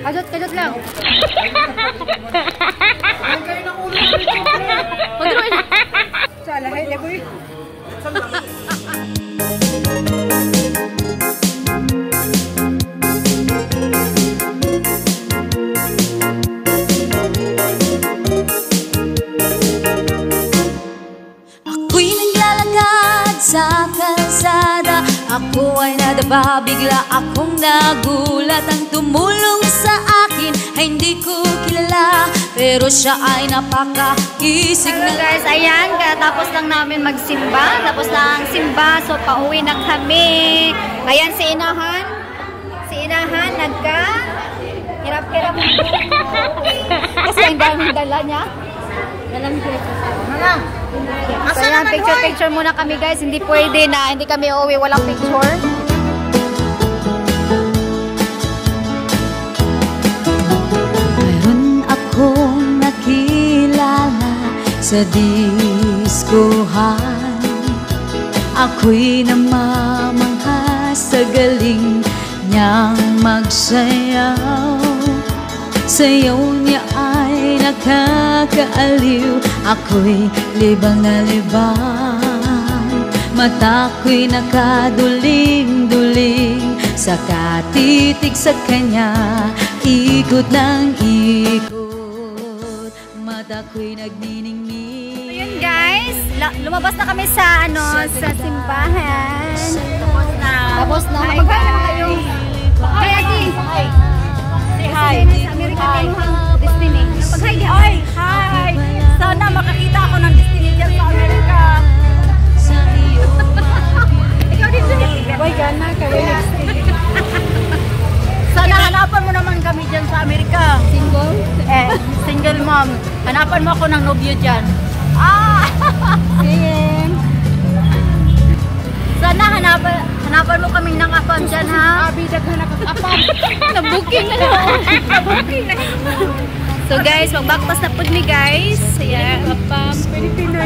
Kajot lang. Salah, hai boy. Ako'y naglalakad sa kalsada, ako ay nadaba, bigla akong nagulat. Ang tumulong sa akin ay hindi ko kilala, pero siya ay napaka-isig na. Guys, ayan, katapos lang namin magsimba. Tapos lang simba, so pauwi na kami. Ayan si Inahan. Si Inahan, hirap-hirap. Kasi ang daming dala niya. Dalang so ayan, picture muna kami guys. Hindi pwede na, hindi kami uuwi walang picture. Mayroon akong nakilala sa diskohan, ako'y namamangha sa galing niyang magsayaw. Sayaw niya ay nakakaaliw, ako'y libang na libang. Mata ko'y nakaduling-duling sa katitig sa kanya, ikot ng ikot, mata ko'y nagniningning. So yun guys, lumabas na kami sa sa simbahan. Tapos na. Magkaya naman kayo. Kaya di. Hi. Sa Amerika tayo Destiny. Pag-hi di. Ay, hi. Sana makakita ako ng Destiny dyan sa Amerika. Ikaw din dyan. Boy, gana ka. Sana hanapan mo naman kami dyan sa Amerika. Single? Single mom. Hanapan mo ako ng nobyo dyan. Sige. Sana hanapan mo kaming ng afam dyan, ha? Abi, daghan na kag-afam. Nabooking na lang. Nabooking na. So guys, magbaktas na po ni guys. Ayan.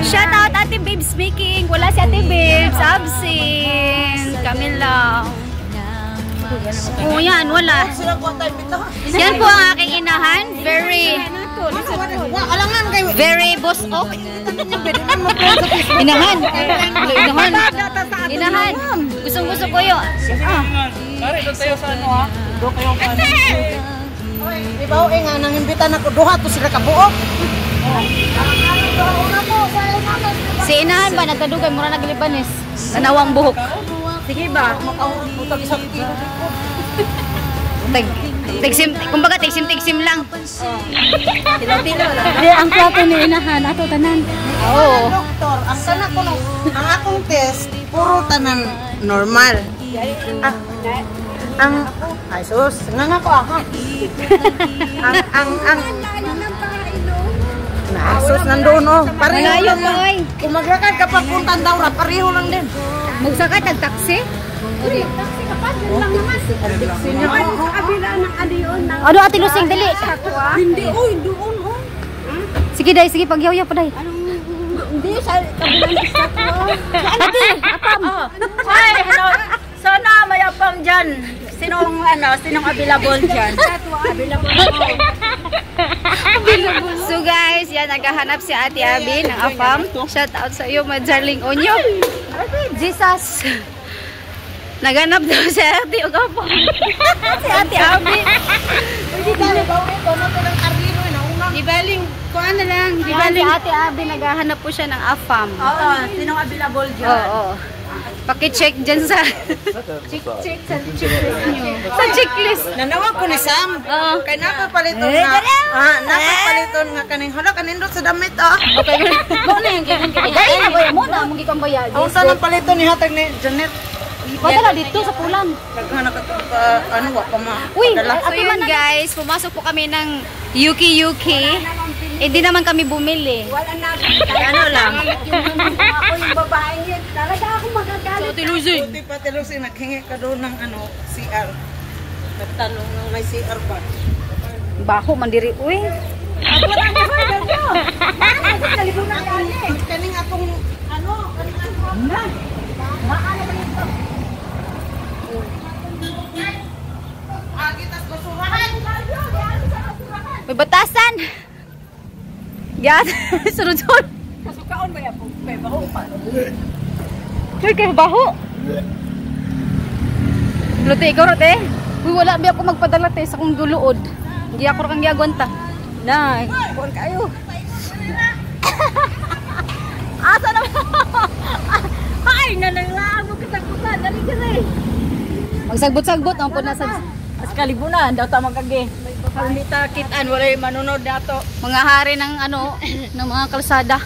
Shout out Ate Babes Making. Wala si Ate Babes. Absent. Kami lang. Oo yan, wala. Yan po ang aking inahan. Very boss of. Inahan. Inahan. Gustong-gusto ko yun. Pare, doon tayo sa ano, ha? Doon kayo ka. Ibaw, nga, nang imbitan ako, duha to sila kabuok. Si inahan ba, nagkadugay, mura naglibanis. Nanawang buhok. Sige ba? Makahutag isang kilo. Kumbaga, tigsim lang. Tilo-tilo lang. Hindi, ang plato ni inahan, ato tanan. Oo. Doktor, ang tanan ko nung, ang akong test, puro tanan normal. Ay sus, nga ko aha. Sus, nandun oh. Malayo pa ay. Kung maglakad ka papuntan daw, pareho lang din. Magsakay, tag-taxi? Taxi ka pa, dyan lang naman. Taxi niya. Sa kabila ng aliyon. Ano, Ate Lusing, dali. Hindi, oy, doon oh. Sige, day, sige, pagyaw-yaw pa, day. Hindi, sa kabila ng statwa. Ate, apam. Ay, hello. Sana may apam dyan. Sinong available dyan? Available. So guys, yan, naghahanap si Ate Abby ng apam. Shout out sa iyo, my darling Onyo. Jesus. Naghanap daw si Ate Ogapam. Si Ate Abby. Hindi tayo bawin ko na ng karino na unang. Ibaling, kuha na lang. Ibaling. Si Ate Abby, naghahanap po siya ng afam. Oo, sinong available dyan? Oo. Paki-check dyan sa check sa checklist nyo. Sa checklist. Nanawa ko ni Sam. Oo. Kaya napapaliton nga. Napapaliton nga kaning hala kanindot sa damit Okay. Mo na yung kailan ka. Dahil na boy mo na mong gikang bayad. Ang saan ang paliton ni hatag ni Janet? Padala dito sa pulan. Naghanap ka ano wa pa ma. Uy, so yun guys, pumasok po kami ng Yuki. Hindi naman kami bumili. Wala na. Ano lang. Ako yung babae niya. Talaga ako magagalit. So, Tilusing. Buti pa Tilusing, naghingi ka doon ng CR. Nagtanong ng may CR pa. Baho, mandiri. Uy. Ako lang ako. Kalibunan ka niya. Kaning akong kaning akong maano ba ito? Agitas basuhan. May batasan. Yan. Sunod-sunod. Kasukaon ba yan? May baho pa. Uy, kayo baho. Lote, ikaw rote. Uy, wala ba ako magpadala te sa kong duluod. Hindi ako kang giagwanta. Nay, kuhan kayo. Asa na ba? Ay, nananglaan mo kasagutan. Dali kasi. Magsagbot-sagbot. Ang po nasa... As kalibunan, daw tamang kage. Halita kitaan, wala yung manunod na to. Mga hari ng ano, ng mga kalsada.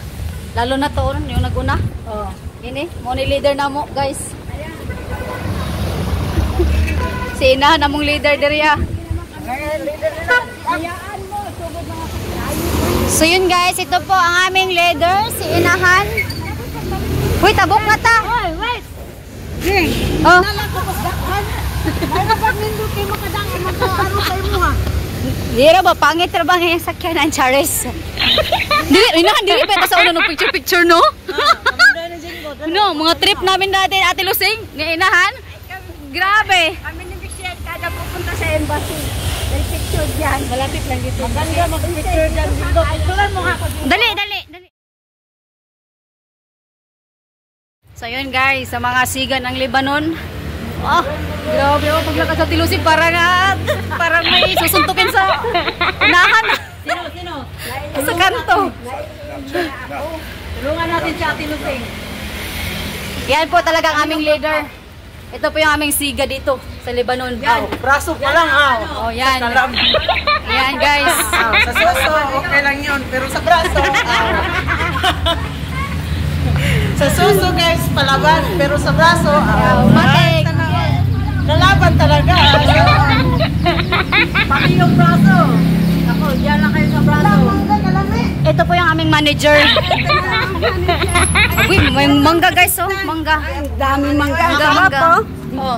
Lalo na to, yung naguna. Oh. Ini, mo ni leader na mo, guys. Si Ina, namong leader diriya. So yun guys, ito po ang aming leader, si Inahan. Uy, tabok na ta. Hoy, wait! Oh. May napag-nindot kayo makadang makaaro kayo mo ha. Dira ba, pangit na ba ngayong sakyan ng Charis? Dili, Inahan, dili pa ito sa una ng picture-picture, no? No, mga trip namin dati, Ate Lusing, ng Inahan. Grabe. Kami ni Michelle, kada pupunta sa embassy. May picture dyan. Malapit lang dito. Maganda mag-picture dyan dito. Tulan mo nga. Dali. So yun guys, sa mga siga ng Lebanon. Oh, grabe ako paglakad sa Tilusig parang may susuntukin sa unahan. Sino? Sa kanto. Tulungan natin si Ate Lusing. Yan po talagang aming leader. Ito po yung aming siga dito sa Lebanon. Yan, braso pa lang ha. Oh, yan. Yan guys. Sa suso, okay lang yun. Pero sa braso, sa suso guys, palaban. Pero sa braso, Matik. lalaban talaga. Pati yung braso. Ako, diyan lang kayo sa braso. Ito po yung aming manager. Uy, may mangga guys, oh. Mangga. Daming mangga. Mangga. Oh.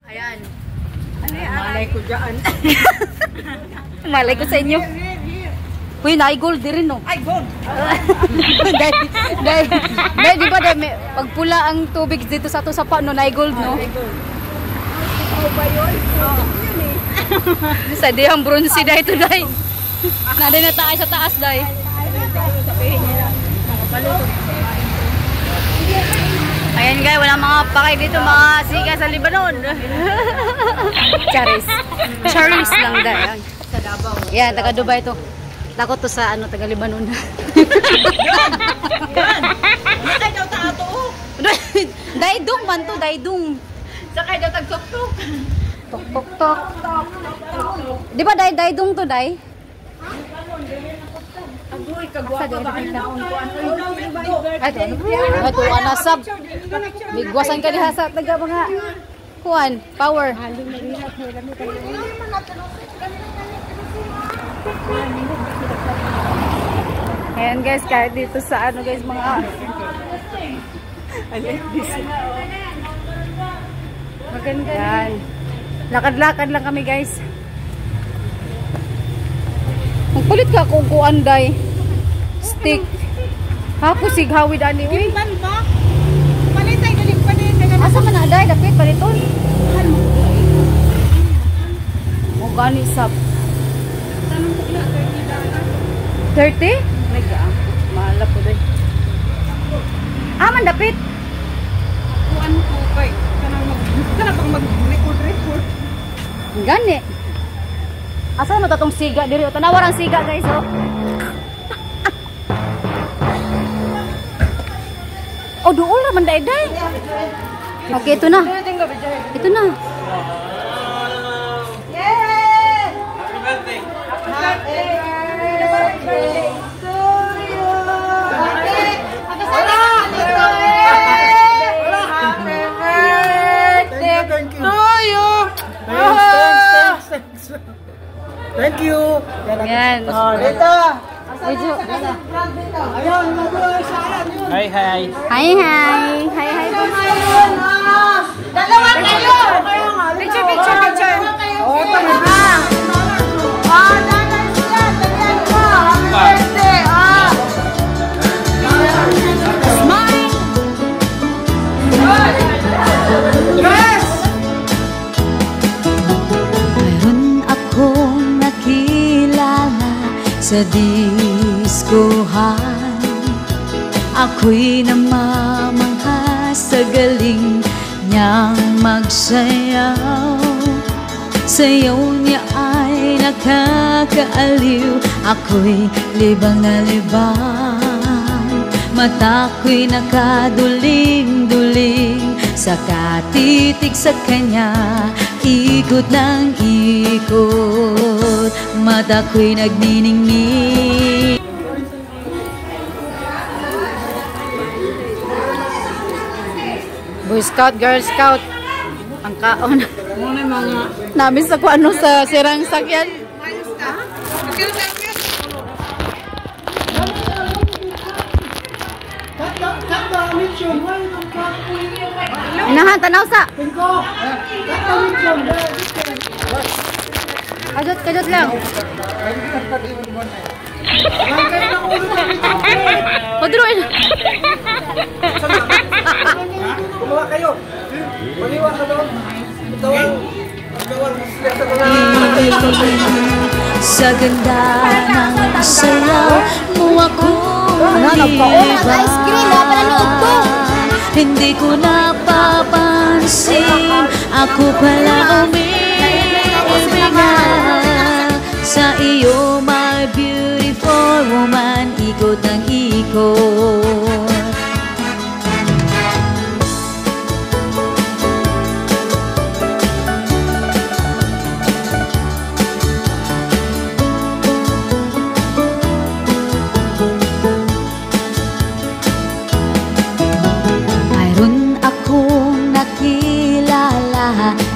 Ayan. Malay ko dyan. Malay ko sa inyo. Uy, na-gold din rin, no? Ay, gold! Dahil, di ba, pag pula ang tubig dito sa sapa, no, na-gold, no? Oo ba yun? Oo, yun eh. Sa dihang bronze dahil ito, dahil. Naday na taas sa taas, dahil. Sabihin nila, nakapaluto. Ayan guys, walang mga pakay dito, mga siga sa Lebanon. Charis lang dahil. Sa Davao. Yan, taga Dubai to. Takot to sa ano, taga Lebanon. Yan! Ano daw ta ato? Daidong man to, daidong. Sakay daw tag-tok-tok. Tok. Di ba daidong to, day? Agoy, kagwapa ba? Ano daon ko? Ito, anasab. Bigwasan ka diha sa taga mga kuan, power. Ayan guys, kahit dito sa ano guys, mga maganda yan. Lakad-lakad lang kami guys. Magpalit ka kung kuanday. Stick. Hapos sighawid ani. Uy. Pan ba? Palitay galing pa din. Asa man na day dapit paliton? Mo gani sab. 30? Mega. Mahal po day. Ah, man dapit. Kuan ko kay kanang mag-record. Gani. Asa mo tatong siga diri? Tanawar ang siga guys, oh. Oh, doon naman day-day. Okay, ito na. Ito na. Yay! Happy birthday. Happy birthday to you. Happy birthday to you. Thank you. Yan. Dito. Medyo. Ayun, mag-uwi sa alam yun. Hi. Hi. Hi. Dalawa kayo! Picture. Oo, ito na. Dadan sila. Dalian mo. Happy birthday. Smile. Mayroon akong nakilala sa diskuhan. Ako'y namamangha sa galing niyang magsayaw. Sayaw niya ay nakakaaliw. Ako'y libang na libang. Mata ko'y nakaduling-duling sa katitig sa kanya. Ikot ng ikot, mata ko'y nagniningning. Boy Scout, Girl Scout. Ang kaon. Namin sa kuano sa sirang sakyan. Inahan, tanaw sa. Kajot lang. Padruin. Kumuha kayo. Maniwa ka doon. Tawang. Sa ganda ng sayaw mo akong hindi ko napapansin. Ako pala umiibig na sa iyo, my beautiful woman. Ikot ng ikot.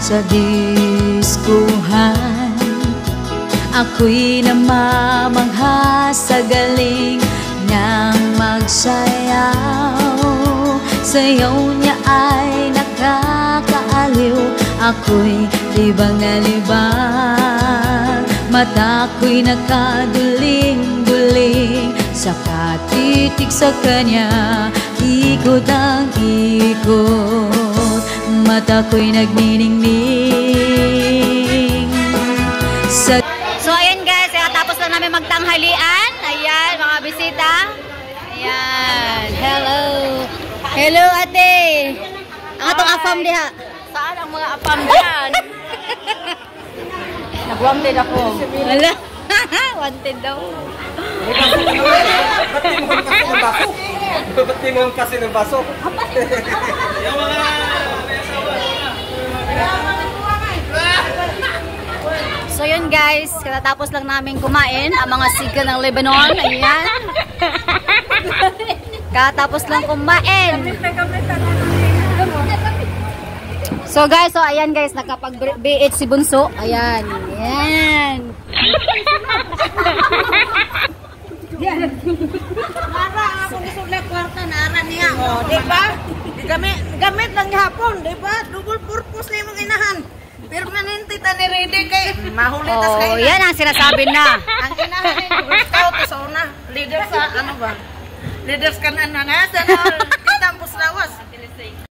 Sa diskuhan, ako'y namamangha sa galing niyang magsayaw. Sayaw niya ay nakakaaliw. Ako'y libang na libang. Mata ko'y nakaduling-duling sa katitig sa kanya. Ikot ang ikot, mata ko'y nagniningning. So ayan guys, tapos lang namin magtanghalian. Ayan, mga bisita. Ayan, hello. Hello ate. Ang atong afam diha. Saan ang mga afam diyan? Nag-wanted ako. Wala. Wanted daw. Ba't mo kasi ng baso? So yun guys, katatapos lang namin kumain ang mga siga ng Lebanon. Ayan. Katapos lang kumain. So guys, so ayan guys, nakapag-BH si Bunso. Ayan. Ayan. Nara, ako gusto na kwarta, nara niya. O, di ba? Gamit lang hapon, di ba? Double purpose na yung inahan. Permanente ta ni ready kay mahuli tas kay. Oh, yan ang sinasabi na. Ang inahan ni Girl Scout sa una, leader sa ano ba? Leaders kanan na nga sa